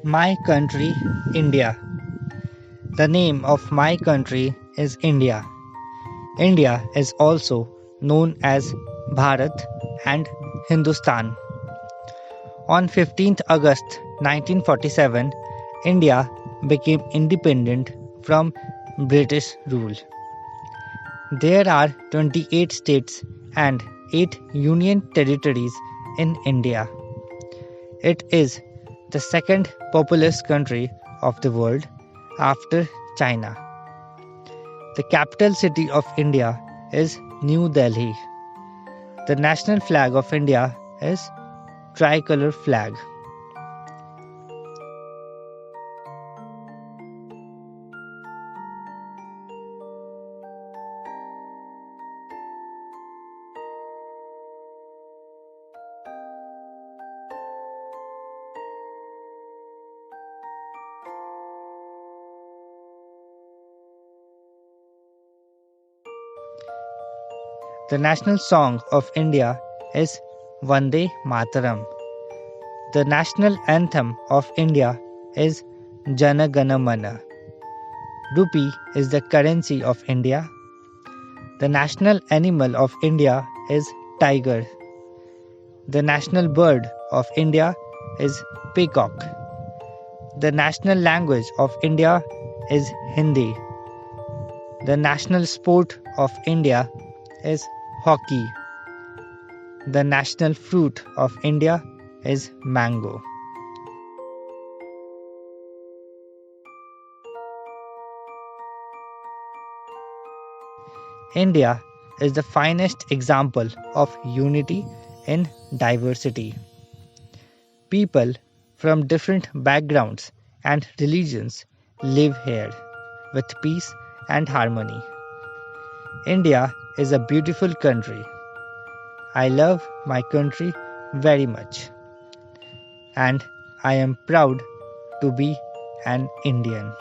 My country, India. The name of my country is India. India is also known as Bharat and Hindustan. On 15th August 1947, India became independent from British rule. There are 28 states and 8 union territories in India. It is the second populous country of the world after China. The capital city of India is New Delhi. The national flag of India is tricolor flag. The national song of India is Vande Mataram. The national anthem of India is Jana Gana Mana. Rupee is the currency of India. The national animal of India is tiger. The national bird of India is peacock. The national language of India is Hindi. The national sport of India is hockey. The national fruit of India is mango. India is the finest example of unity in diversity. People from different backgrounds and religions live here with peace and harmony. India is a beautiful country. I love my country very much, and I am proud to be an Indian.